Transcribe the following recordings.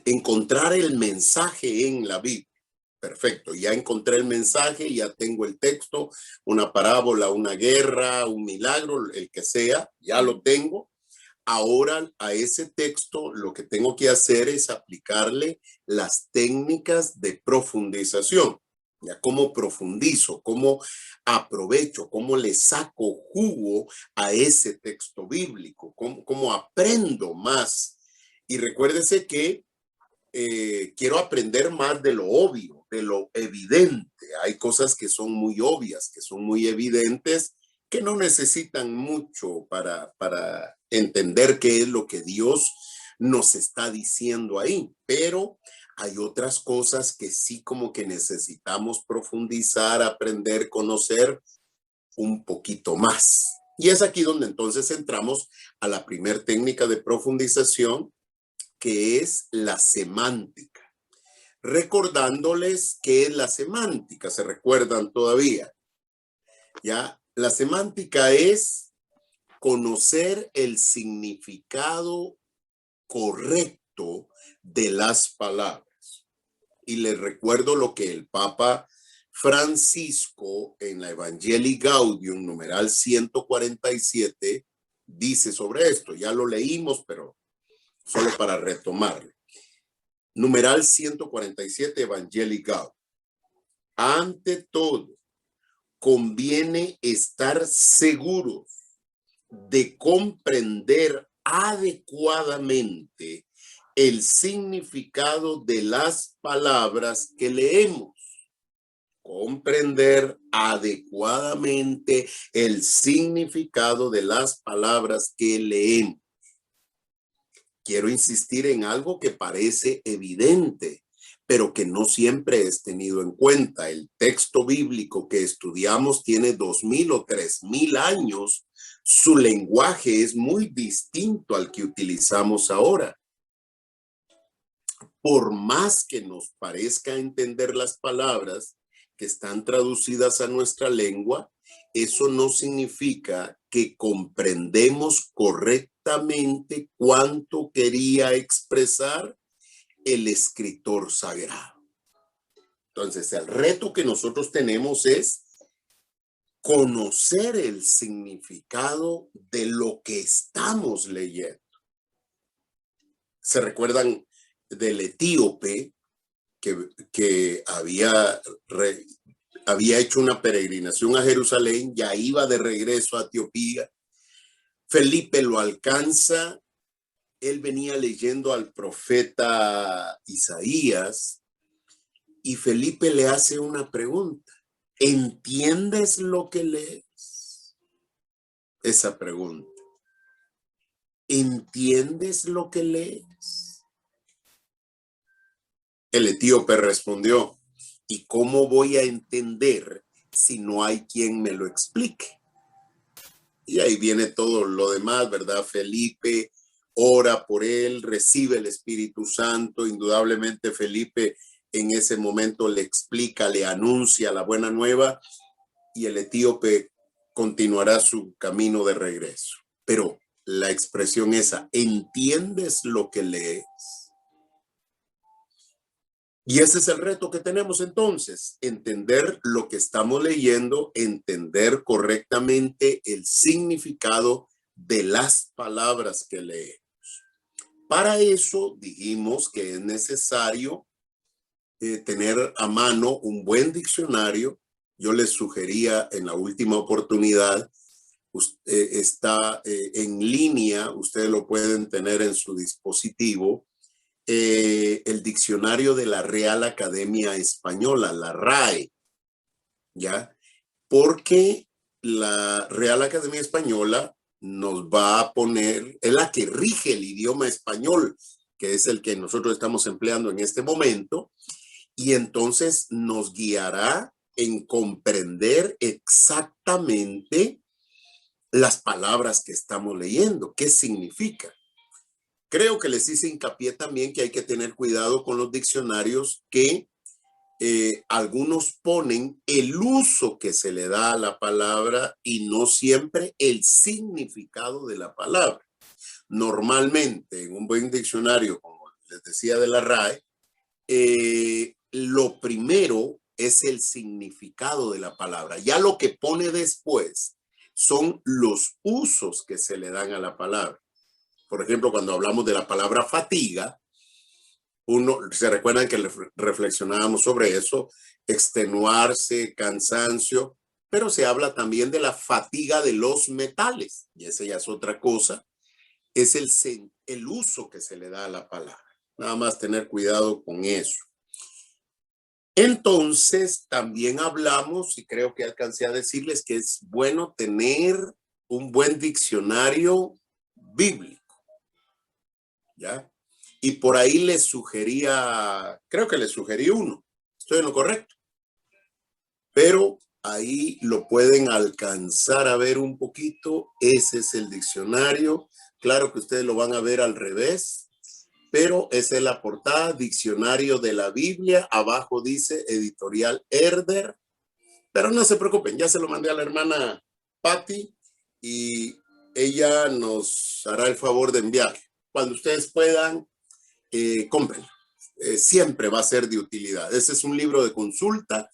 encontrar el mensaje en la Biblia. Perfecto, ya encontré el mensaje, ya tengo el texto, una parábola, una guerra, un milagro, el que sea, ya lo tengo. Ahora a ese texto lo que tengo que hacer es aplicarle las técnicas de profundización. Ya cómo profundizo, cómo aprovecho, cómo le saco jugo a ese texto bíblico, cómo aprendo más. Y recuérdese que quiero aprender más de lo obvio, de lo evidente. Hay cosas que son muy obvias, que son muy evidentes, que no necesitan mucho para entender qué es lo que Dios nos está diciendo ahí. Pero hay otras cosas que sí como que necesitamos profundizar, aprender, conocer un poquito más. Y es aquí donde entonces entramos a la primera técnica de profundización, que es la semántica. Recordándoles qué es la semántica, ¿se recuerdan todavía? Ya, la semántica es conocer el significado correcto de las palabras. Y les recuerdo lo que el Papa Francisco en la Evangelii Gaudium, numeral 147, dice sobre esto. Ya lo leímos, pero solo para retomarlo. Numeral 147, Evangelii Gaudium. Ante todo, conviene estar seguros de comprender adecuadamente el significado de las palabras que leemos. Comprender adecuadamente el significado de las palabras que leemos. Quiero insistir en algo que parece evidente, pero que no siempre es tenido en cuenta. El texto bíblico que estudiamos tiene 2000 o 3000 años. Su lenguaje es muy distinto al que utilizamos ahora. Por más que nos parezca entender las palabras que están traducidas a nuestra lengua, eso no significa que comprendemos correctamente cuánto quería expresar el escritor sagrado. Entonces, el reto que nosotros tenemos es conocer el significado de lo que estamos leyendo. ¿Se recuerdan del etíope que había hecho una peregrinación a Jerusalén, ya iba de regreso a Etiopía? Felipe lo alcanza, él venía leyendo al profeta Isaías y Felipe le hace una pregunta. ¿Entiendes lo que lees? Esa pregunta. ¿Entiendes lo que lees? El etíope respondió, ¿y cómo voy a entender si no hay quien me lo explique? Y ahí viene todo lo demás, ¿verdad? Felipe ora por él, recibe el Espíritu Santo. Indudablemente Felipe en ese momento le explica, le anuncia la buena nueva y el etíope continuará su camino de regreso. Pero la expresión esa, ¿entiendes lo que lees? Y ese es el reto que tenemos entonces, entender lo que estamos leyendo, entender correctamente el significado de las palabras que leemos. Para eso dijimos que es necesario tener a mano un buen diccionario. Yo les sugería en la última oportunidad, está en línea, ustedes lo pueden tener en su dispositivo, el diccionario de la Real Academia Española, la RAE, ¿ya? Porque la Real Academia Española nos va a poner, es la que rige el idioma español, que es el que nosotros estamos empleando en este momento, y entonces nos guiará en comprender exactamente las palabras que estamos leyendo, qué significa. Creo que les hice hincapié también que hay que tener cuidado con los diccionarios que algunos ponen el uso que se le da a la palabra y no siempre el significado de la palabra. Normalmente en un buen diccionario como les decía de la RAE, lo primero es el significado de la palabra. Ya lo que pone después son los usos que se le dan a la palabra. Por ejemplo, cuando hablamos de la palabra fatiga, se recuerdan que reflexionábamos sobre eso, extenuarse, cansancio, pero se habla también de la fatiga de los metales, y esa ya es otra cosa, es el uso que se le da a la palabra. Nada más tener cuidado con eso. Entonces, también hablamos, y creo que alcancé a decirles que es bueno tener un buen diccionario bíblico, ¿ya? Y por ahí les sugería, creo que les sugerí uno, estoy en lo correcto, pero ahí lo pueden alcanzar a ver un poquito. Ese es el diccionario. Claro que ustedes lo van a ver al revés, pero esa es la portada, Diccionario de la Biblia. Abajo dice Editorial Herder, pero no se preocupen, ya se lo mandé a la hermana Patti y ella nos hará el favor de enviar. Cuando ustedes puedan, compren. Siempre va a ser de utilidad. Ese es un libro de consulta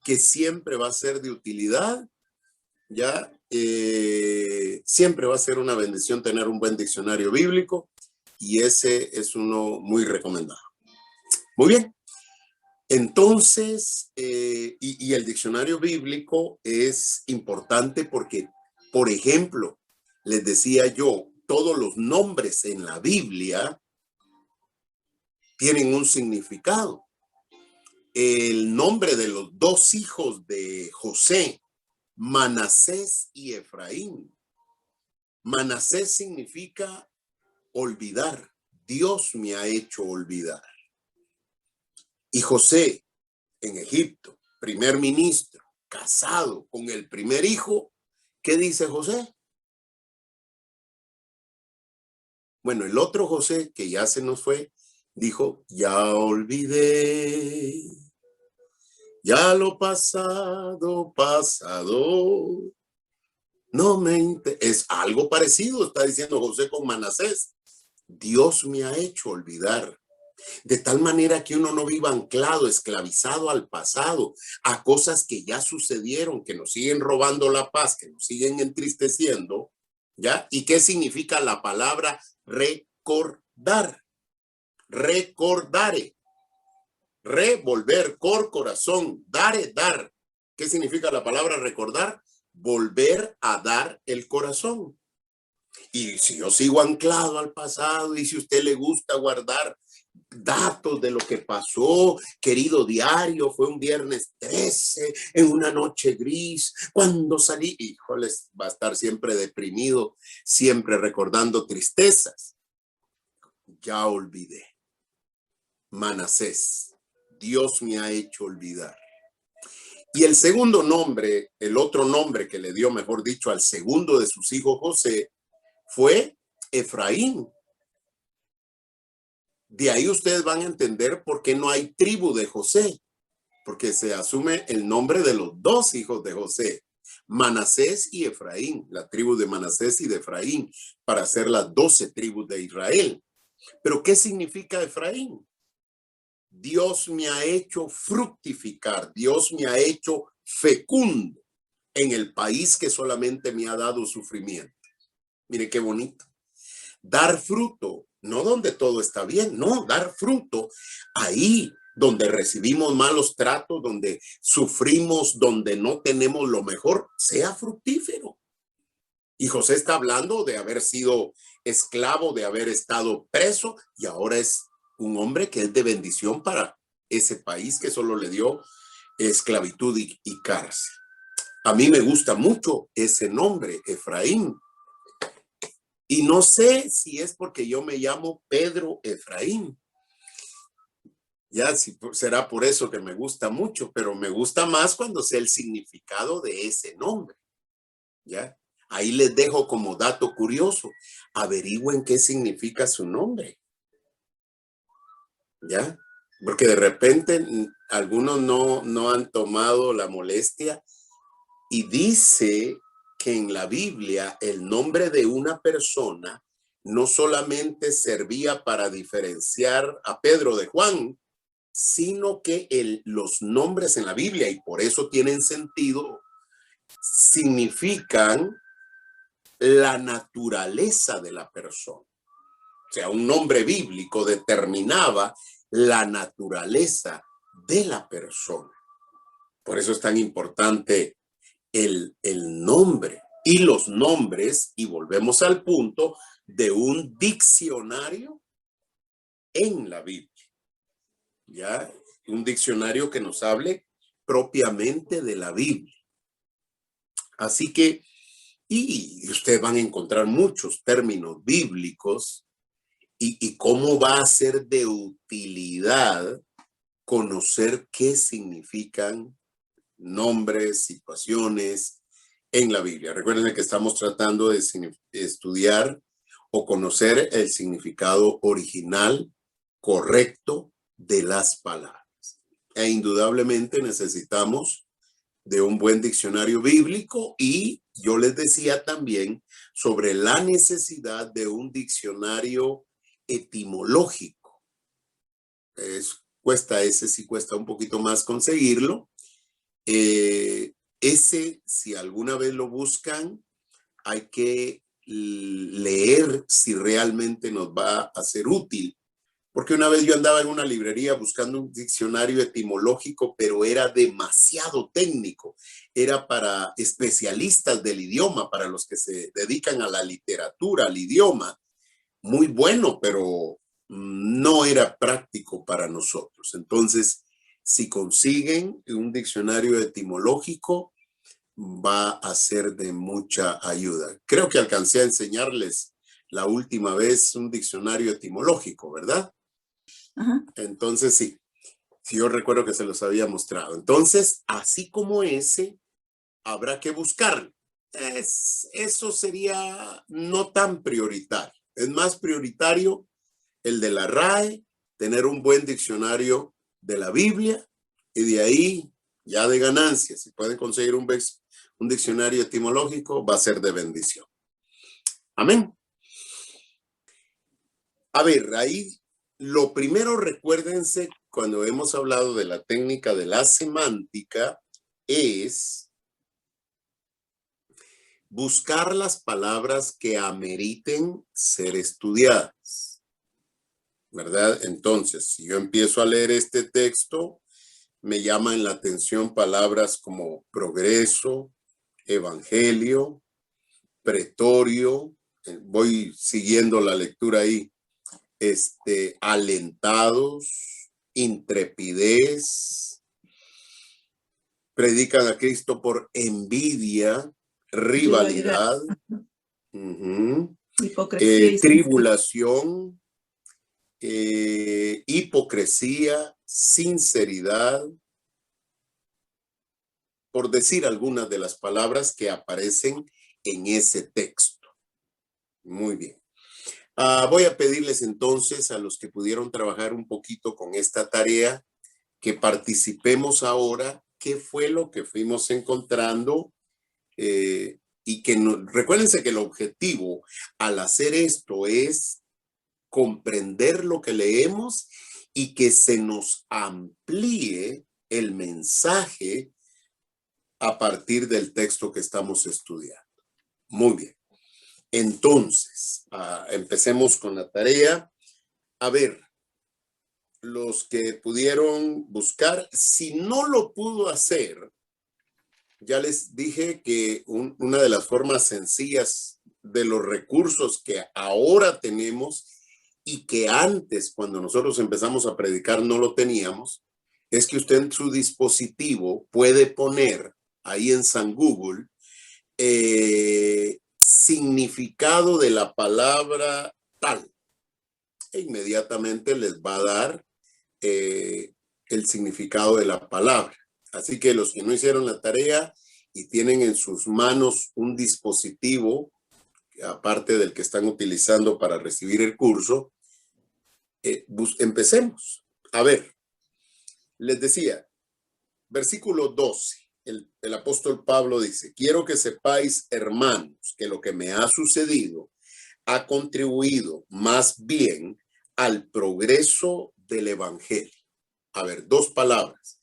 que siempre va a ser de utilidad, ¿ya? Siempre va a ser una bendición tener un buen diccionario bíblico y ese es uno muy recomendado. Muy bien. Entonces, y el diccionario bíblico es importante porque, por ejemplo, les decía yo, todos los nombres en la Biblia tienen un significado. El nombre de los dos hijos de José, Manasés y Efraín. Manasés significa olvidar. Dios me ha hecho olvidar. Y José, en Egipto, primer ministro, casado con el primer hijo, ¿qué dice José? Bueno, el otro José, que ya se nos fue, dijo, ya olvidé, ya lo pasado, pasado. No me es algo parecido, está diciendo José con Manasés. Dios me ha hecho olvidar. De tal manera que uno no viva anclado, esclavizado al pasado, a cosas que ya sucedieron, que nos siguen robando la paz, que nos siguen entristeciendo, ¿ya? ¿Y qué significa la palabra recordar? Recordare. Revolver, corazón, dare, dar. ¿Qué significa la palabra recordar? Volver a dar el corazón. Y si yo sigo anclado al pasado y si a usted le gusta guardar datos de lo que pasó, querido diario, fue un viernes 13 en una noche gris, cuando salí, híjoles, va a estar siempre deprimido, siempre recordando tristezas. Ya olvidé. Manasés, Dios me ha hecho olvidar. Y el segundo nombre, el otro nombre que le dio, mejor dicho, al segundo de sus hijos José, fue Efraín. De ahí ustedes van a entender por qué no hay tribu de José, porque se asume el nombre de los dos hijos de José, Manasés y Efraín, la tribu de Manasés y de Efraín, para hacer las 12 tribus de Israel. Pero ¿qué significa Efraín? Dios me ha hecho fructificar, Dios me ha hecho fecundo en el país que solamente me ha dado sufrimiento. Mire qué bonito. Dar fruto, no donde todo está bien, no, dar fruto ahí donde recibimos malos tratos, donde sufrimos, donde no tenemos lo mejor, sea fructífero. Y José está hablando de haber sido esclavo, de haber estado preso, y ahora es un hombre que es de bendición para ese país que solo le dio esclavitud y cárcel. A mí me gusta mucho ese nombre, Efraín. Y no sé si es porque yo me llamo Pedro Efraín. Ya si será por eso que me gusta mucho, pero me gusta más cuando sé el significado de ese nombre. ¿Ya? Ahí les dejo como dato curioso. Averigüen qué significa su nombre. ¿Ya? Porque de repente algunos no han tomado la molestia y dice que en la Biblia el nombre de una persona no solamente servía para diferenciar a Pedro de Juan, sino que los nombres en la Biblia, y por eso tienen sentido, significan la naturaleza de la persona. O sea, un nombre bíblico determinaba la naturaleza de la persona. Por eso es tan importante el nombre y los nombres, y volvemos al punto de un diccionario en la Biblia. ¿Ya? Un diccionario que nos hable propiamente de la Biblia. Así que, y ustedes van a encontrar muchos términos bíblicos y cómo va a ser de utilidad conocer qué significan nombres, situaciones en la Biblia. Recuerden que estamos tratando de estudiar o conocer el significado original, correcto de las palabras. E indudablemente necesitamos de un buen diccionario bíblico, y yo les decía también sobre la necesidad de un diccionario etimológico. Ese sí cuesta un poquito más conseguirlo. Ese, si alguna vez lo buscan, hay que leer si realmente nos va a ser útil. Porque una vez yo andaba en una librería buscando un diccionario etimológico, pero era demasiado técnico. Era para especialistas del idioma, para los que se dedican a la literatura, al idioma. Muy bueno, pero no era práctico para nosotros. Entonces, si consiguen un diccionario etimológico, va a ser de mucha ayuda. Creo que alcancé a enseñarles la última vez un diccionario etimológico, ¿verdad? Ajá. Entonces, sí, yo recuerdo que se los había mostrado. Entonces, así como ese, habrá que buscarlo. Eso sería no tan prioritario. Es más prioritario el de la RAE, tener un buen diccionario de la Biblia, y de ahí ya de ganancia. Si pueden conseguir un diccionario etimológico, va a ser de bendición. Amén. A ver, ahí lo primero, recuérdense, cuando hemos hablado de la técnica de la semántica, es buscar las palabras que ameriten ser estudiadas, ¿verdad? Entonces, si yo empiezo a leer este texto, me llaman la atención palabras como progreso, evangelio, pretorio, voy siguiendo la lectura ahí, alentados, intrepidez, predican a Cristo por envidia, rivalidad, Hipocresía y tribulación, hipocresía, sinceridad, por decir algunas de las palabras que aparecen en ese texto. Muy bien. Voy a pedirles entonces a los que pudieron trabajar un poquito con esta tarea que participemos ahora. ¿Qué fue lo que fuimos encontrando? Y que recuérdense que el objetivo al hacer esto es comprender lo que leemos y que se nos amplíe el mensaje a partir del texto que estamos estudiando. Muy bien. Entonces, empecemos con la tarea. A ver, los que pudieron buscar, si no lo pudo hacer, ya les dije que una de las formas sencillas de los recursos que ahora tenemos y que antes, cuando nosotros empezamos a predicar, no lo teníamos, es que usted en su dispositivo puede poner ahí en San Google significado de la palabra tal, e inmediatamente les va a dar el significado de la palabra. Así que los que no hicieron la tarea y tienen en sus manos un dispositivo, aparte del que están utilizando para recibir el curso, empecemos. A ver, les decía, versículo 12, el apóstol Pablo dice: quiero que sepáis, hermanos, que lo que me ha sucedido ha contribuido más bien al progreso del evangelio? A ver, dos palabras.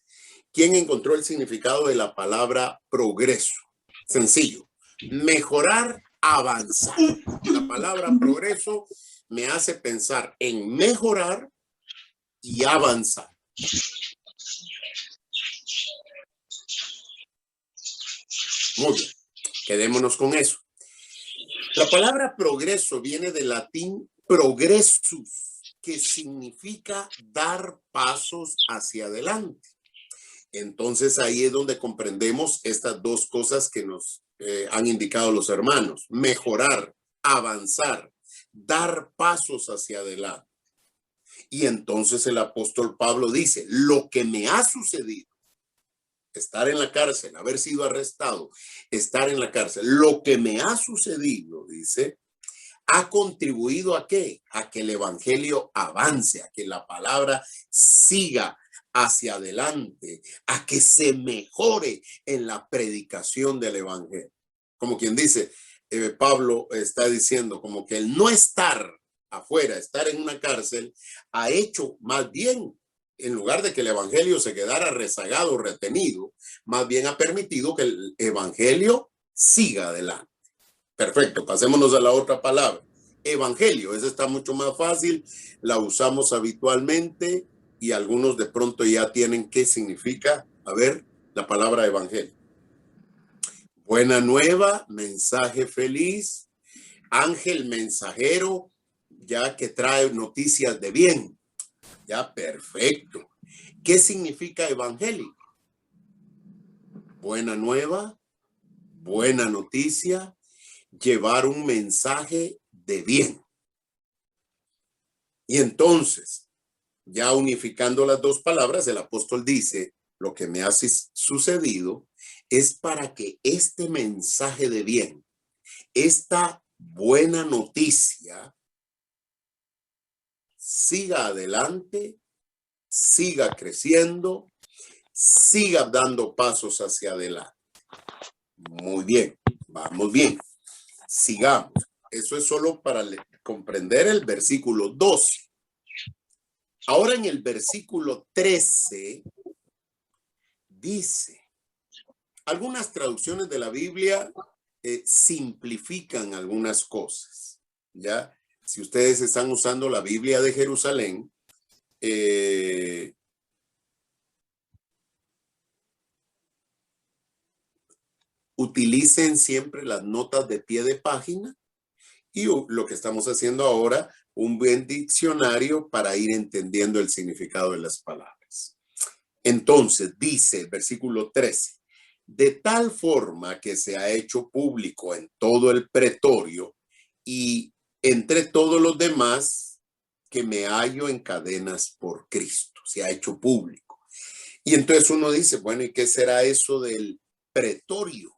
¿Quién encontró el significado de la palabra progreso? Sencillo. Mejorar, avanzar. La palabra progreso me hace pensar en mejorar y avanzar. Muy bien, quedémonos con eso. La palabra progreso viene del latín progressus, que significa dar pasos hacia adelante. Entonces ahí es donde comprendemos estas dos cosas que nos han indicado los hermanos: mejorar, avanzar, dar pasos hacia adelante. Y entonces el apóstol Pablo dice: lo que me ha sucedido, estar en la cárcel, haber sido arrestado, estar en la cárcel, lo que me ha sucedido, dice, ha contribuido ¿a qué? A que el evangelio avance, a que la palabra siga hacia adelante, a que se mejore en la predicación del evangelio. Como quien dice, Pablo está diciendo como que el no estar afuera, estar en una cárcel, ha hecho más bien, en lugar de que el evangelio se quedara rezagado, retenido, más bien ha permitido que el evangelio siga adelante. Perfecto, pasémonos a la otra palabra. Evangelio, esa está mucho más fácil, la usamos habitualmente y algunos de pronto ya tienen qué significa. A ver, la palabra evangelio. Buena nueva, mensaje feliz, ángel mensajero, ya que trae noticias de bien. Ya, perfecto. ¿Qué significa evangelio? Buena nueva, buena noticia, llevar un mensaje de bien. Y entonces, ya unificando las dos palabras, el apóstol dice: lo que me ha sucedido es para que este mensaje de bien, esta buena noticia, siga adelante, siga creciendo, siga dando pasos hacia adelante. Muy bien, vamos bien. Sigamos. Eso es solo para comprender el versículo 12. Ahora en el versículo 13 dice, algunas traducciones de la Biblia simplifican algunas cosas, ¿ya? Si ustedes están usando la Biblia de Jerusalén, utilicen siempre las notas de pie de página y lo que estamos haciendo ahora, un buen diccionario para ir entendiendo el significado de las palabras. Entonces dice el versículo 13, de tal forma que se ha hecho público en todo el pretorio y entre todos los demás que me hallo en cadenas por Cristo. Se ha hecho público. Y entonces uno dice, bueno, ¿y qué será eso del pretorio?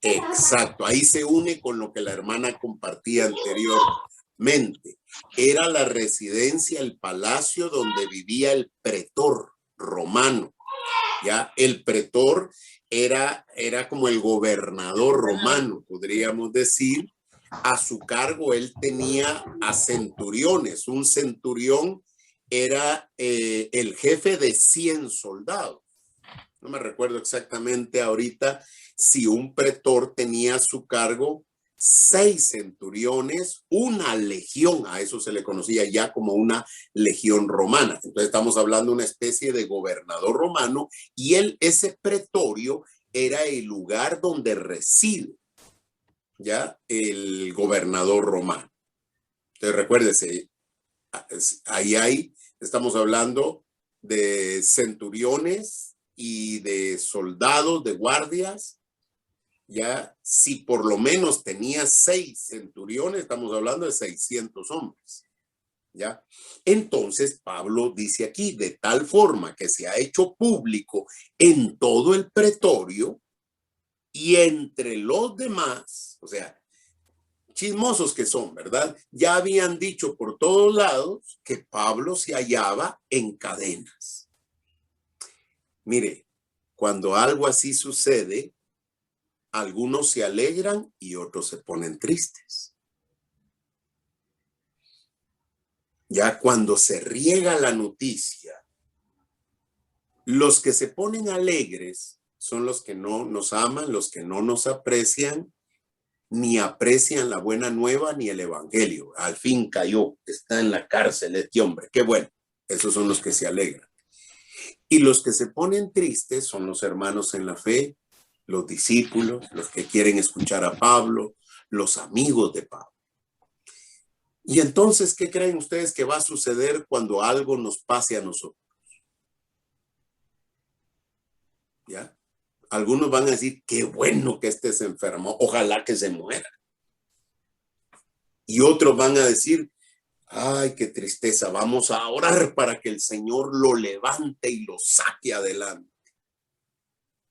Exacto, ahí se une con lo que la hermana compartía anteriormente. Era la residencia, el palacio donde vivía el pretor romano. Ya, el pretor era como el gobernador romano, podríamos decir. A su cargo él tenía a centuriones. Un centurión era el jefe de 100 soldados. No me recuerdo exactamente ahorita si un pretor tenía a su cargo 6 centuriones, una legión, a eso se le conocía ya como una legión romana. Entonces estamos hablando de una especie de gobernador romano y ese pretorio era el lugar donde reside ya el gobernador romano. Entonces recuérdese, ahí estamos hablando de centuriones y de soldados, de guardias. Ya, si por lo menos tenía 6 centuriones, estamos hablando de 600 hombres. ¿Ya? Entonces Pablo dice aquí, de tal forma que se ha hecho público en todo el pretorio y entre los demás, o sea, chismosos que son, ¿verdad? Ya habían dicho por todos lados que Pablo se hallaba en cadenas. Mire, cuando algo así sucede, algunos se alegran y otros se ponen tristes. Ya cuando se riega la noticia, los que se ponen alegres son los que no nos aman, los que no nos aprecian, ni aprecian la buena nueva ni el evangelio. Al fin cayó, está en la cárcel este hombre. Qué bueno. Esos son los que se alegran. Y los que se ponen tristes son los hermanos en la fe, los discípulos, los que quieren escuchar a Pablo, los amigos de Pablo. Y entonces, ¿qué creen ustedes que va a suceder cuando algo nos pase a nosotros? ¿Ya? Algunos van a decir, qué bueno que este se enfermó, ojalá que se muera. Y otros van a decir, ay, qué tristeza, vamos a orar para que el Señor lo levante y lo saque adelante.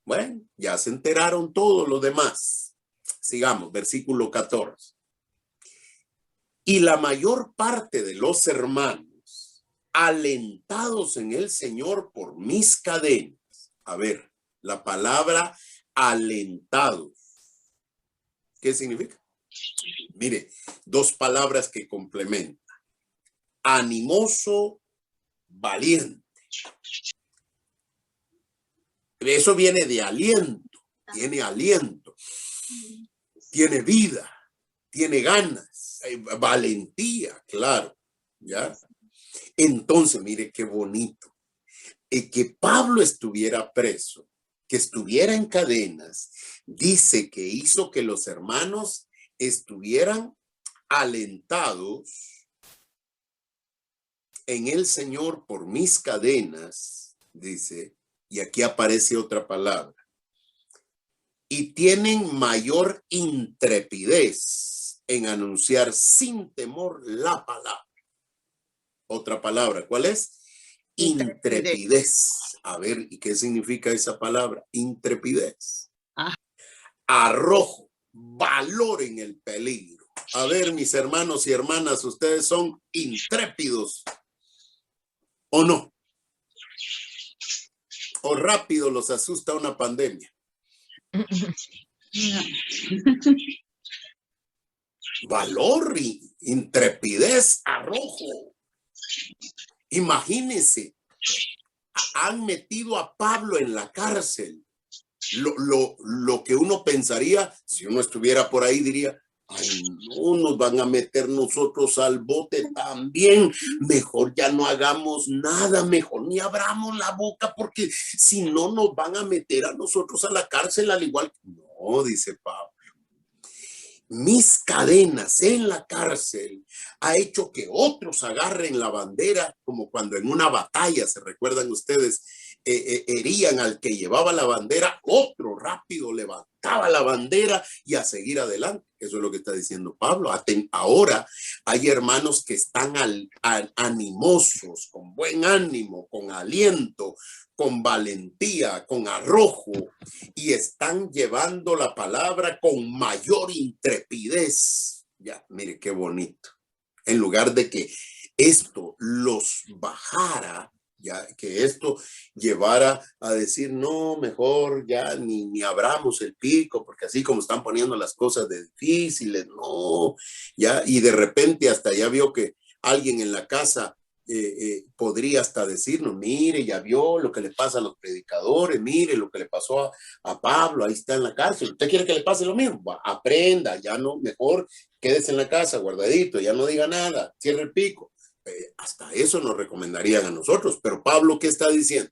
Bueno, ya se enteraron todos los demás. Sigamos, versículo 14. Y la mayor parte de los hermanos, alentados en el Señor por mis cadenas. A ver, la palabra alentados, ¿qué significa? Mire, dos palabras que complementan. Animoso, valiente. Eso viene de aliento, tiene aliento, tiene vida, tiene ganas, valentía, claro, ¿ya? Entonces, mire qué bonito. Que Pablo estuviera preso, que estuviera en cadenas, dice que hizo que los hermanos estuvieran alentados en el Señor por mis cadenas, dice, y aquí aparece otra palabra, y tienen mayor intrepidez en anunciar sin temor la palabra. Otra palabra, ¿cuál es? Intrepidez. A ver, ¿y qué significa esa palabra? Intrepidez. Arrojo, valor en el peligro. A ver, mis hermanos y hermanas, ¿ustedes son intrépidos o no? ¿O rápido los asusta una pandemia? Valor y intrepidez, arrojo. Imagínense, han metido a Pablo en la cárcel. Lo que uno pensaría, si uno estuviera por ahí, diría, ay, no, nos van a meter nosotros al bote también. Mejor ya no hagamos nada, mejor ni abramos la boca, porque si no nos van a meter a nosotros a la cárcel al igual. No, dice Pablo. Mis cadenas en la cárcel ha hecho que otros agarren la bandera, como cuando en una batalla, se recuerdan ustedes, herían al que llevaba la bandera, otro rápido levantaba la bandera y a seguir adelante. Eso es lo que está diciendo Pablo. Ahora hay hermanos que están animosos, con buen ánimo, con aliento, con valentía, con arrojo, y están llevando la palabra con mayor intrepidez. Ya, mire qué bonito. En lugar de que esto los bajara, ya que esto llevara a decir, no, mejor ya ni abramos el pico, porque así como están poniendo las cosas de difíciles, no, ya, y de repente hasta ya vio que alguien en la casa podría hasta decirnos, mire, ya vio lo que le pasa a los predicadores, mire lo que le pasó a Pablo, ahí está en la cárcel. ¿Usted quiere que le pase lo mismo? Aprenda, ya no, mejor quédese en la casa guardadito, ya no diga nada, cierre el pico. Hasta eso nos recomendarían a nosotros. Pero Pablo, ¿qué está diciendo?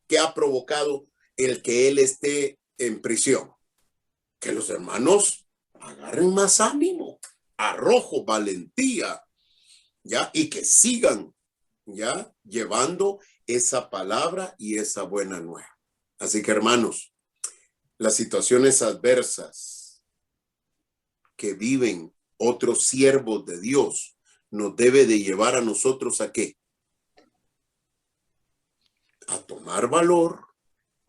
¿Qué ha provocado el que él esté en prisión? Que los hermanos agarren más ánimo, arrojo, valentía, ¿ya? Y que sigan, ¿ya? Llevando esa palabra y esa buena nueva. Así que, hermanos, las situaciones adversas que viven otros siervos de Dios nos debe de llevar a nosotros ¿a qué? A tomar valor,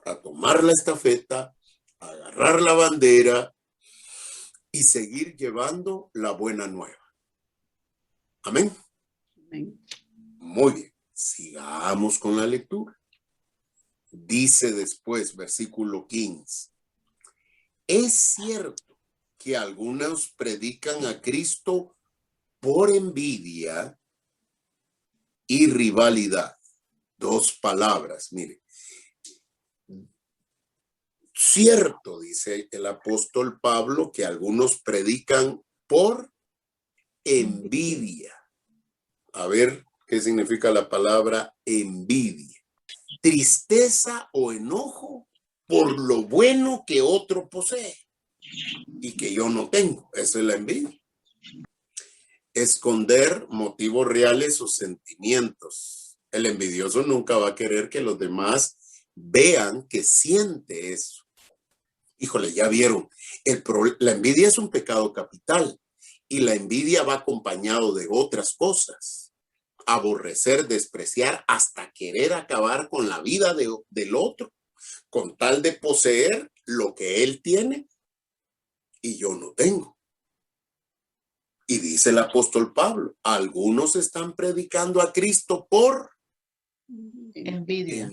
a tomar la estafeta, a agarrar la bandera y seguir llevando la buena nueva. Amén. Amén. Muy bien, sigamos con la lectura. Dice después, versículo 15, es cierto que algunos predican a Cristo por envidia y rivalidad. Dos palabras, mire. Cierto, dice el apóstol Pablo, que algunos predican por envidia. A ver, ¿qué significa la palabra envidia? Tristeza o enojo por lo bueno que otro posee y que yo no tengo. Esa es la envidia. Esconder motivos reales o sentimientos. El envidioso nunca va a querer que los demás vean que siente eso. Híjole, ya vieron, la envidia es un pecado capital y la envidia va acompañado de otras cosas. Aborrecer, despreciar, hasta querer acabar con la vida del otro, con tal de poseer lo que él tiene y yo no tengo. Y dice el apóstol Pablo, algunos están predicando a Cristo por Envidia.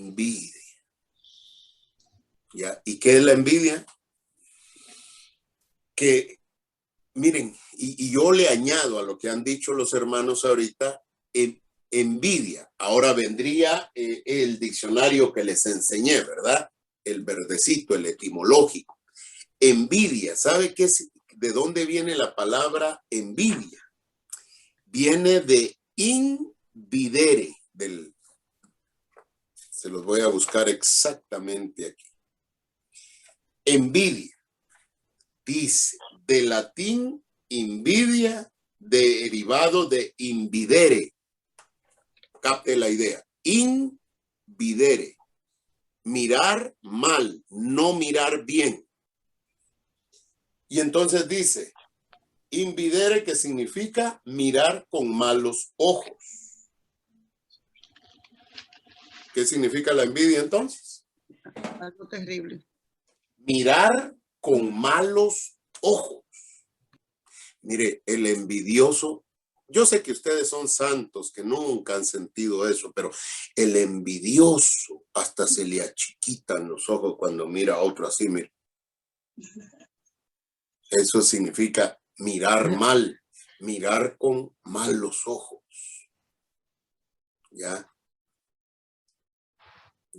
¿Ya? ¿Y qué es la envidia? Que, miren, y yo le añado a lo que han dicho los hermanos ahorita, envidia. Ahora vendría el diccionario que les enseñé, ¿verdad? El verdecito, el etimológico. Envidia, ¿sabe qué es? ¿De dónde viene la palabra envidia? Viene de invidere, se los voy a buscar exactamente aquí. Envidia, dice, de latín invidia, derivado de invidere. Capte la idea. Invidere. Mirar mal, no mirar bien. Y entonces dice, invidere, que significa mirar con malos ojos. ¿Qué significa la envidia entonces? Algo terrible. Mirar con malos ojos. Mire, el envidioso, yo sé que ustedes son santos, que nunca han sentido eso, pero el envidioso hasta se le achiquitan los ojos cuando mira a otro así, mire. Eso significa mirar mal, mirar con malos ojos. ¿Ya?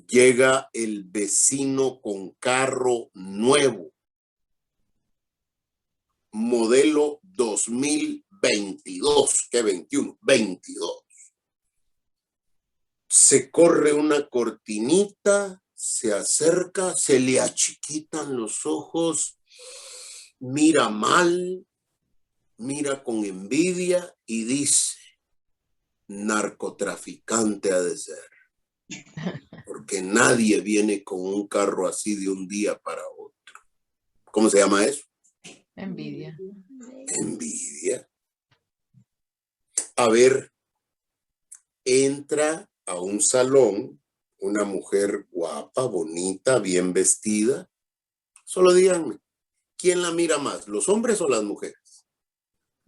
Llega el vecino con carro nuevo, modelo 2022, ¿qué 21? 22. Se corre una cortinita, se acerca, se le achiquitan los ojos, mira mal, mira con envidia y dice, narcotraficante ha de ser. Porque nadie viene con un carro así de un día para otro. ¿Cómo se llama eso? Envidia. Envidia. A ver, entra a un salón una mujer guapa, bonita, bien vestida. Solo díganme, ¿quién la mira más, los hombres o las mujeres?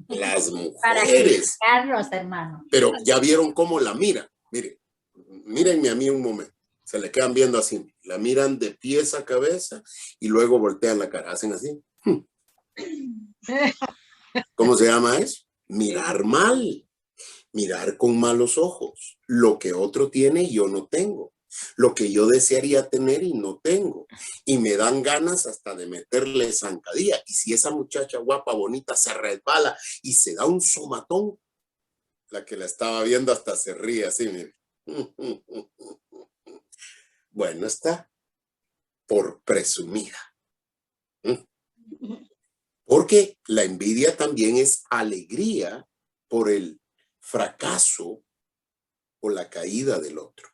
Las mujeres. Para criticarlos, hermano. Pero ya vieron cómo la miran. Miren, mírenme a mí un momento. Se le quedan viendo así. La miran de pies a cabeza y luego voltean la cara. Hacen así. ¿Cómo se llama eso? Mirar mal. Mirar con malos ojos. Lo que otro tiene yo no tengo. Lo que yo desearía tener y no tengo. Y me dan ganas hasta de meterle zancadilla. Y si esa muchacha guapa, bonita, se resbala y se da un somatón, la que la estaba viendo hasta se ríe así, mire. Bueno, está por presumida. Porque la envidia también es alegría por el fracaso o la caída del otro.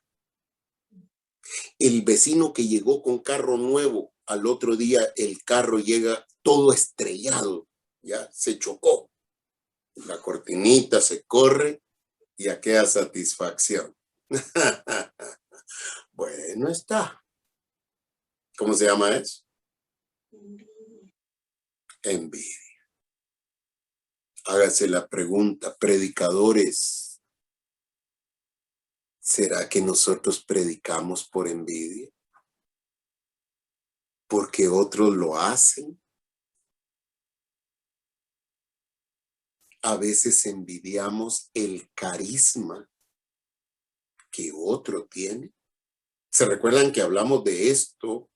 El vecino que llegó con carro nuevo, al otro día el carro llega todo estrellado, ya se chocó. La cortinita se corre y aquella satisfacción. Bueno, está. ¿Cómo se llama eso? Envidia. Hágase la pregunta, predicadores, ¿será que nosotros predicamos por envidia? ¿Porque otros lo hacen? A veces envidiamos el carisma que otro tiene. ¿Se recuerdan que hablamos de esto?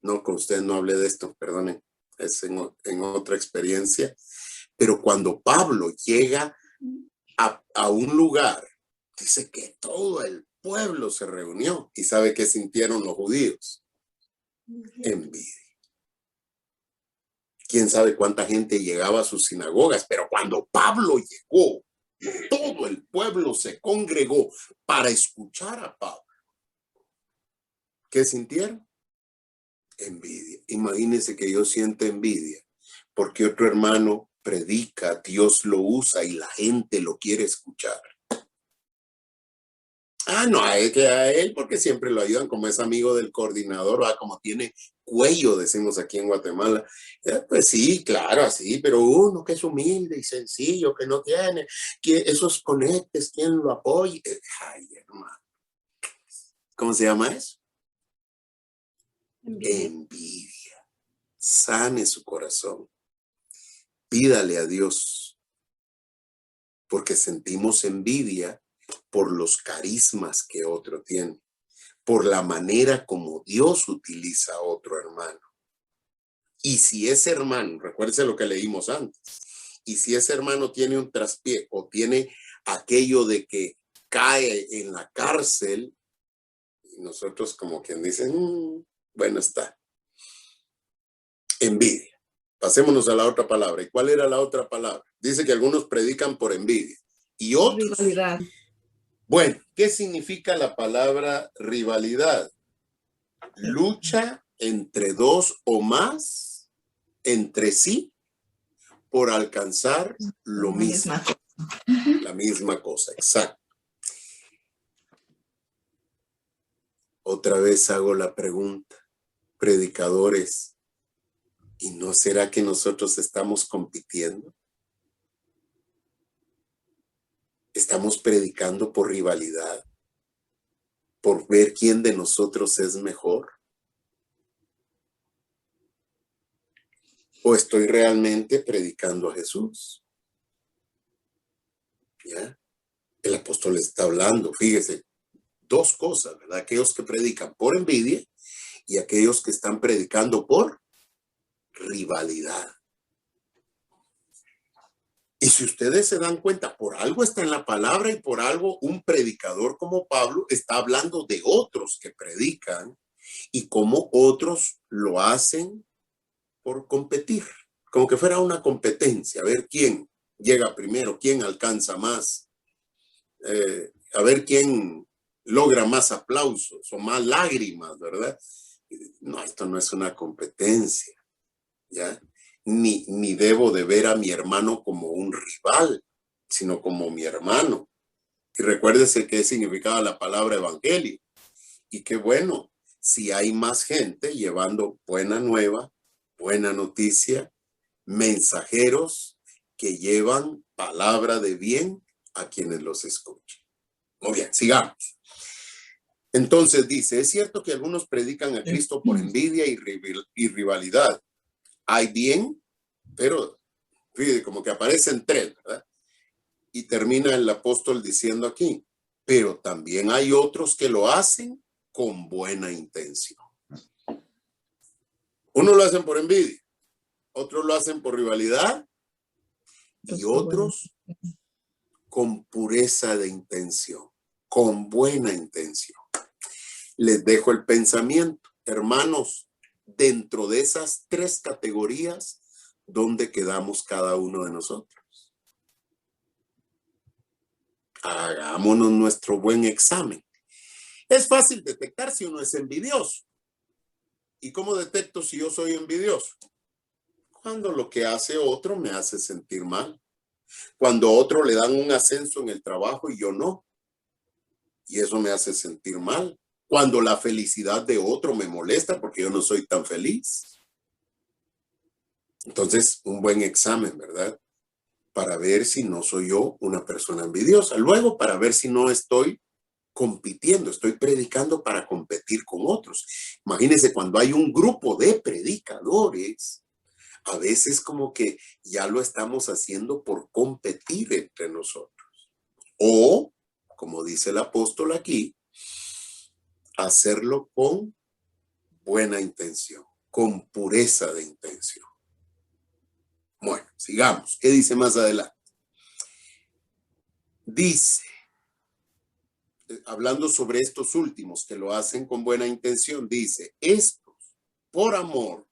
No, con ustedes no hablé de esto, perdonen, es en otra experiencia. Pero cuando Pablo llega a un lugar, dice que todo el pueblo se reunió. ¿Y sabe qué sintieron los judíos? Envidia. Quién sabe cuánta gente llegaba a sus sinagogas, pero cuando Pablo llegó, todo el pueblo se congregó para escuchar a Pablo. ¿Qué sintieron? Envidia. Imagínense que yo siento envidia porque otro hermano predica, Dios lo usa y la gente lo quiere escuchar. No, es que a él porque siempre lo ayudan, como es amigo del coordinador, como tiene cuello, decimos aquí en Guatemala. Pues sí, claro, así, pero uno que es humilde y sencillo, que no tiene, que esos conectes, ¿quién lo apoya? Ay, hermano. ¿Cómo se llama eso? Envidia. Sane su corazón. Pídale a Dios, porque sentimos envidia por los carismas que otro tiene, por la manera como Dios utiliza a otro hermano. Y si ese hermano, recuérdese lo que leímos antes, y si ese hermano tiene un traspié o tiene aquello de que cae en la cárcel, y nosotros como quien dice, bueno, está. Envidia. Pasémonos a la otra palabra. ¿Y cuál era la otra palabra? Dice que algunos predican por envidia y otros. Rivalidad. Bueno, ¿qué significa la palabra rivalidad? Lucha entre dos o más entre sí por alcanzar lo mismo. La misma cosa, exacto. Otra vez hago la pregunta, predicadores, ¿y no será que nosotros estamos compitiendo? ¿Estamos predicando por rivalidad? ¿Por ver quién de nosotros es mejor? ¿O estoy realmente predicando a Jesús? ¿Ya? El apóstol está hablando, fíjese, dos cosas, ¿verdad? Aquellos que predican por envidia y aquellos que están predicando por rivalidad. Y si ustedes se dan cuenta, por algo está en la palabra y por algo un predicador como Pablo está hablando de otros que predican y cómo otros lo hacen por competir, como que fuera una competencia, a ver quién llega primero, quién alcanza más, a ver quién logra más aplausos o más lágrimas, ¿verdad? No, esto no es una competencia, ¿ya? Ni debo de ver a mi hermano como un rival, sino como mi hermano. Y recuérdese qué significaba la palabra evangelio. Y qué bueno, si hay más gente llevando buena nueva, buena noticia, mensajeros que llevan palabra de bien a quienes los escuchen. Muy bien, sigamos. Entonces dice, es cierto que algunos predican a Cristo por envidia y rivalidad. Hay bien, pero fíjate, como que aparecen tres, ¿verdad? Y termina el apóstol diciendo aquí, pero también hay otros que lo hacen con buena intención. Unos lo hacen por envidia, otros lo hacen por rivalidad y otros con pureza de intención, con buena intención. Les dejo el pensamiento, hermanos, dentro de esas tres categorías, ¿dónde quedamos cada uno de nosotros? Hagámonos nuestro buen examen. Es fácil detectar si uno es envidioso. ¿Y cómo detecto si yo soy envidioso? Cuando lo que hace otro me hace sentir mal. Cuando a otro le dan un ascenso en el trabajo y yo no. Y eso me hace sentir mal. Cuando la felicidad de otro me molesta porque yo no soy tan feliz. Entonces, un buen examen, ¿verdad? Para ver si no soy yo una persona envidiosa. Luego, para ver si no estoy compitiendo, estoy predicando para competir con otros. Imagínense cuando hay un grupo de predicadores, a veces como que ya lo estamos haciendo por competir entre nosotros. O como dice el apóstol aquí, hacerlo con buena intención, con pureza de intención. Bueno, sigamos. ¿Qué dice más adelante? Dice, hablando sobre estos últimos que lo hacen con buena intención, dice, estos por amor,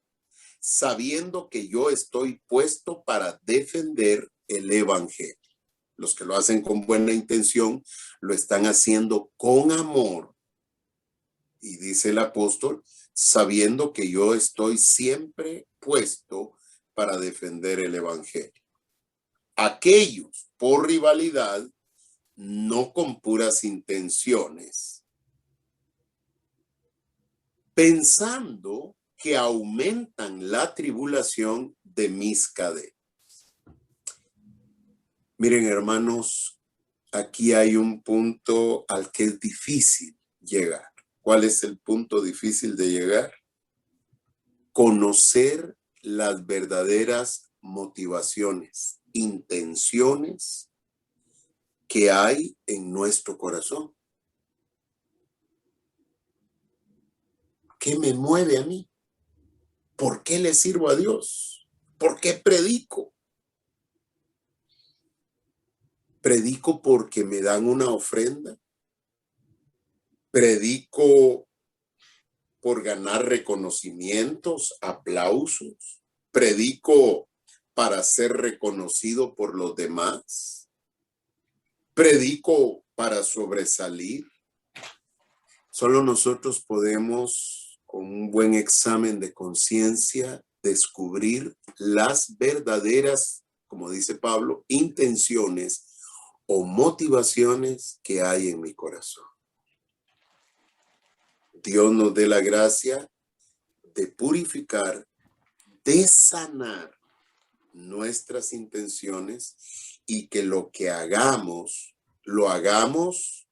sabiendo que yo estoy puesto para defender el evangelio. Los que lo hacen con buena intención lo están haciendo con amor. Y dice el apóstol, sabiendo que yo estoy siempre puesto para defender el evangelio. Aquellos por rivalidad, no con puras intenciones, pensando que aumentan la tribulación de mis cadenas. Miren, hermanos, aquí hay un punto al que es difícil llegar. ¿Cuál es el punto difícil de llegar? Conocer las verdaderas motivaciones, intenciones que hay en nuestro corazón. ¿Qué me mueve a mí? ¿Por qué le sirvo a Dios? ¿Por qué predico? ¿Predico porque me dan una ofrenda? ¿Predico por ganar reconocimientos, aplausos? ¿Predico para ser reconocido por los demás? ¿Predico para sobresalir? Solo nosotros podemos, con un buen examen de conciencia, descubrir las verdaderas, como dice Pablo, intenciones o motivaciones que hay en mi corazón. Dios nos dé la gracia de purificar, de sanar nuestras intenciones y que lo que hagamos, lo hagamos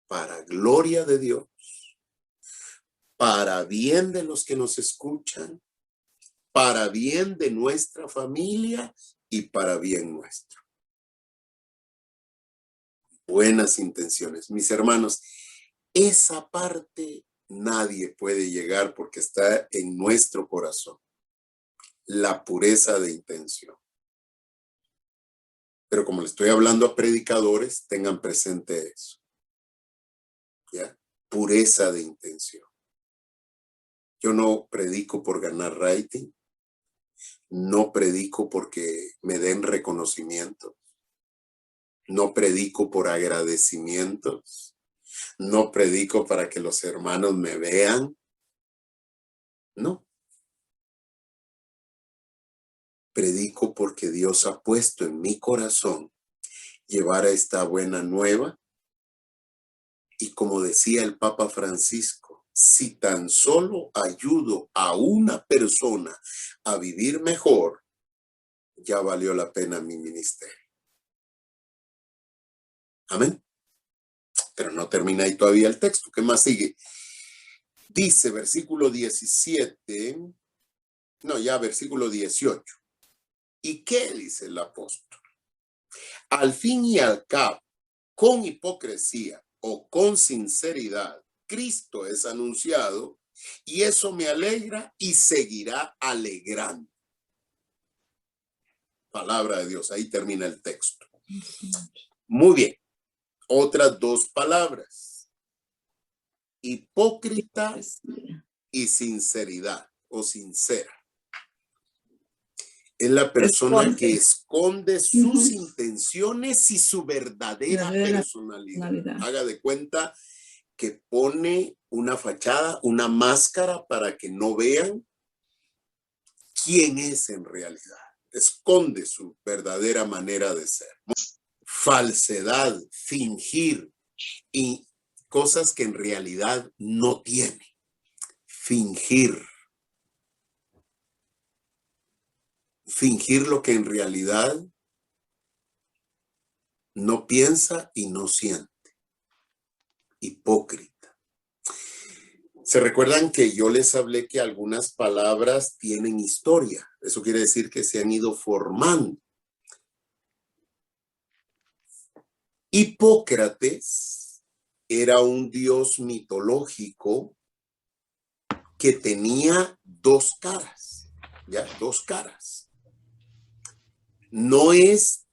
para gloria de Dios, para bien de los que nos escuchan, para bien de nuestra familia y para bien nuestro. Buenas intenciones. Mis hermanos, esa parte nadie puede llegar porque está en nuestro corazón. La pureza de intención. Pero como le estoy hablando a predicadores, tengan presente eso. ¿Ya? Pureza de intención. Yo no predico por ganar rating. No predico porque me den reconocimiento. No predico por agradecimientos. No predico para que los hermanos me vean. No. Predico porque Dios ha puesto en mi corazón llevar a esta buena nueva. Y como decía el Papa Francisco, si tan solo ayudo a una persona a vivir mejor, ya valió la pena mi ministerio. Amén. Pero no termina ahí todavía el texto. ¿Qué más sigue? Dice versículo 17, no, ya versículo 18. ¿Y qué dice el apóstol? Al fin y al cabo, con hipocresía o con sinceridad, Cristo es anunciado y eso me alegra y seguirá alegrando. Palabra de Dios, ahí termina el texto. Muy bien, otras dos palabras. Hipócrita y sinceridad o sincera. Es la persona que esconde sus intenciones y su verdadera personalidad. Haga de cuenta que pone una fachada, una máscara para que no vean quién es en realidad. Esconde su verdadera manera de ser. Falsedad, fingir y cosas que en realidad no tiene. Fingir. Fingir lo que en realidad no piensa y no siente. Hipócrita. ¿Se recuerdan que yo les hablé que algunas palabras tienen historia? Eso quiere decir que se han ido formando. Hipócrates era un dios mitológico que tenía dos caras, ¿ya? Dos caras. No es,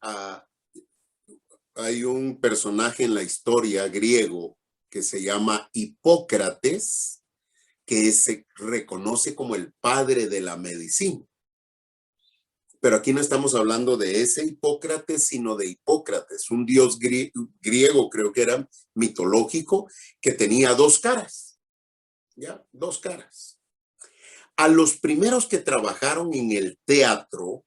hay un personaje en la historia griego que se llama Hipócrates, que se reconoce como el padre de la medicina. Pero aquí no estamos hablando de ese Hipócrates, sino de Hipócrates, un dios griego, creo que era mitológico, que tenía dos caras. ¿Ya? Dos caras. A los primeros que trabajaron en el teatro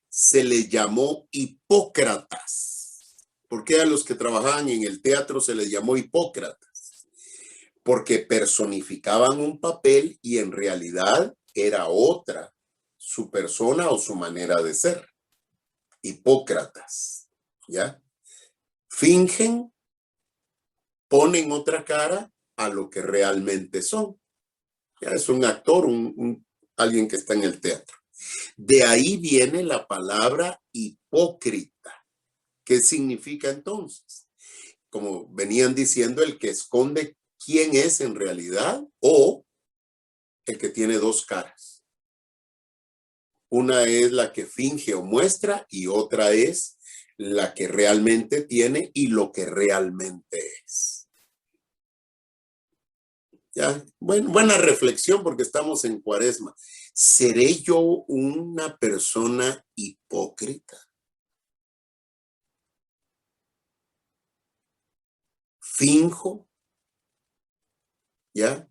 se les llamó hipócratas. ¿Por qué a los que trabajaban en el teatro se les llamó hipócratas? Porque personificaban un papel y en realidad era otra su persona o su manera de ser. Hipócratas, ¿ya? Fingen, ponen otra cara a lo que realmente son. Ya es un actor, alguien que está en el teatro. De ahí viene la palabra hipócrita. ¿Qué significa entonces? Como venían diciendo, el que esconde quién es en realidad o el que tiene dos caras. Una es la que finge o muestra y otra es la que realmente tiene y lo que realmente es. Ya, buena reflexión porque estamos en Cuaresma. ¿Seré yo una persona hipócrita? ¿Finjo? ¿Ya?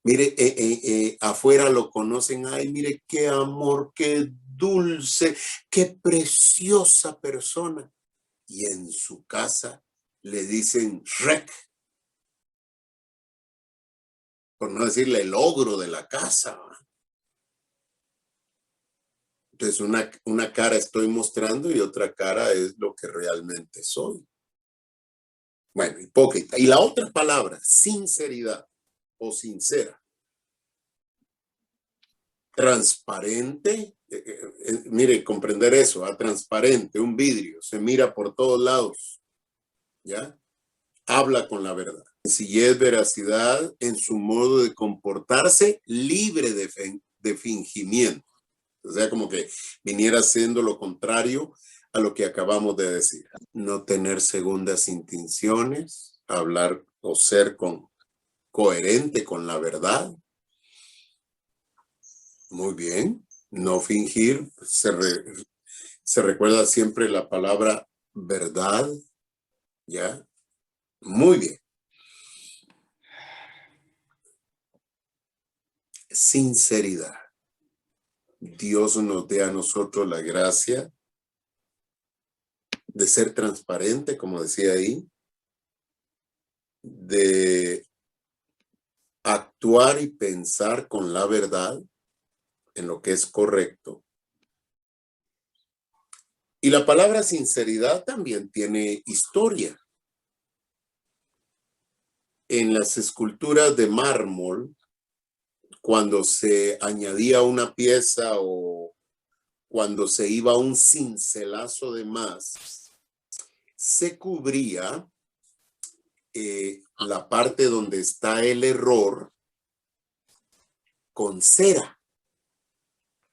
Mire, afuera lo conocen. Ay, mire qué amor, qué dulce, qué preciosa persona. Y en su casa le dicen Shrek. Por no decirle el ogro de la casa. Entonces una cara estoy mostrando y otra cara es lo que realmente soy. Bueno, hipócrita. Y la otra palabra, sinceridad o sincera. Transparente. Mire, comprender eso, transparente, un vidrio, se mira por todos lados. ¿Ya? Habla con la verdad. Sencillez, veracidad en su modo de comportarse, libre de fingimiento. O sea, como que viniera siendo lo contrario a lo que acabamos de decir. No tener segundas intenciones, hablar o ser coherente con la verdad. Muy bien. No fingir. Se recuerda siempre la palabra verdad. ¿Ya? Muy bien. Sinceridad. Dios nos dé a nosotros la gracia de ser transparente, como decía ahí, de actuar y pensar con la verdad en lo que es correcto. Y la palabra sinceridad también tiene historia. En las esculturas de mármol, cuando se añadía una pieza o cuando se iba un cincelazo de más, se cubría la parte donde está el error con cera.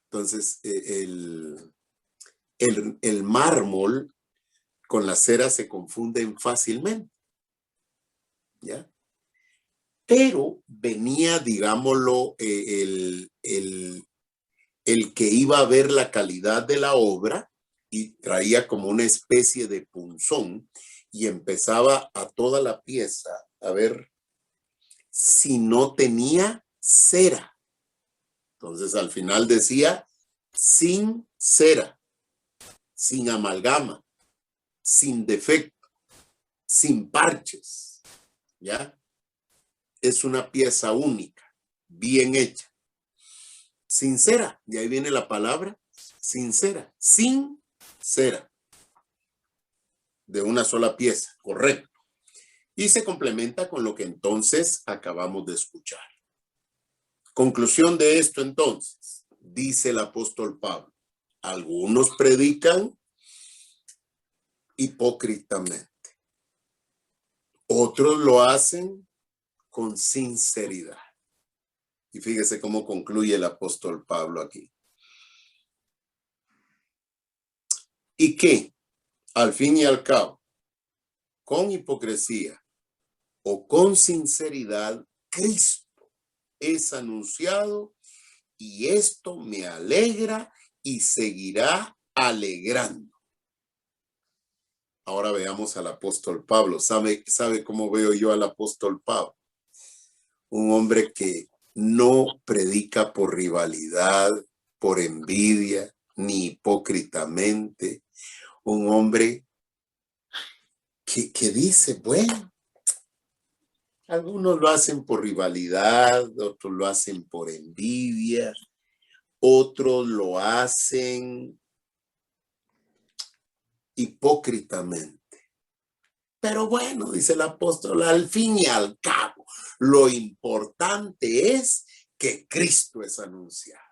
Entonces, el mármol con la cera se confunden fácilmente. ¿Ya? Pero venía, digámoslo, el que iba a ver la calidad de la obra y traía como una especie de punzón y empezaba a toda la pieza a ver si no tenía cera. Entonces al final decía sin cera, sin amalgama, sin defecto, sin parches. ¿Ya? Es una pieza única, bien hecha. Sincera, de ahí viene la palabra sincera, sin cera, de una sola pieza, correcto. Y se complementa con lo que entonces acabamos de escuchar. Conclusión de esto entonces, dice el apóstol Pablo, algunos predican hipócritamente. Otros lo hacen con sinceridad. Y fíjese cómo concluye el apóstol Pablo aquí. Y que, al fin y al cabo, con hipocresía o con sinceridad, Cristo es anunciado y esto me alegra y seguirá alegrando. Ahora veamos al apóstol Pablo. ¿Sabe cómo veo yo al apóstol Pablo? Un hombre que no predica por rivalidad, por envidia, ni hipócritamente. Un hombre que dice, bueno, algunos lo hacen por rivalidad, otros lo hacen por envidia, otros lo hacen hipócritamente. Pero bueno, dice el apóstol, al fin y al cabo, lo importante es que Cristo es anunciado.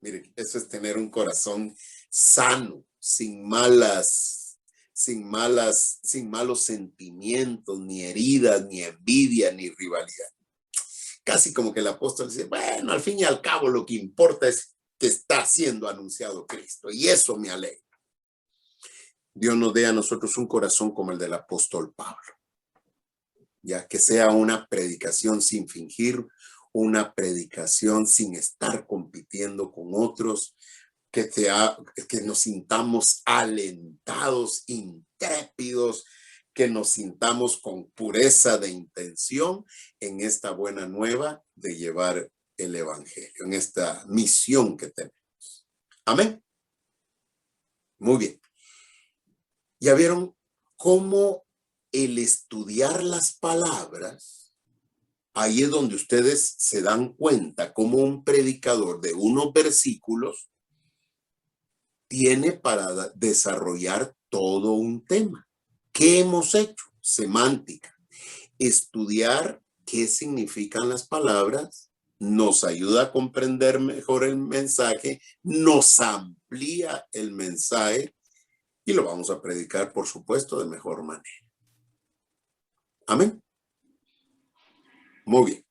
Mire, eso es tener un corazón sano, sin malos sentimientos, ni heridas, ni envidia, ni rivalidad. Casi como que el apóstol dice, bueno, al fin y al cabo lo que importa es que está siendo anunciado Cristo y eso me alegra. Dios nos dé a nosotros un corazón como el del apóstol Pablo, ya que sea una predicación sin fingir, una predicación sin estar compitiendo con otros, que nos sintamos alentados, intrépidos, que nos sintamos con pureza de intención en esta buena nueva de llevar el evangelio, en esta misión que tenemos. Amén. Muy bien. Ya vieron cómo el estudiar las palabras, ahí es donde ustedes se dan cuenta cómo un predicador de unos versículos tiene para desarrollar todo un tema. ¿Qué hemos hecho? Semántica. Estudiar qué significan las palabras nos ayuda a comprender mejor el mensaje, nos amplía el mensaje y lo vamos a predicar, por supuesto, de mejor manera. Amén. Muy bien.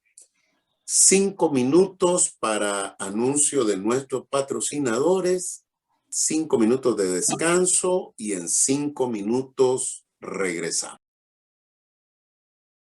5 minutos para anuncio de nuestros patrocinadores, 5 minutos de descanso y en 5 minutos regresamos.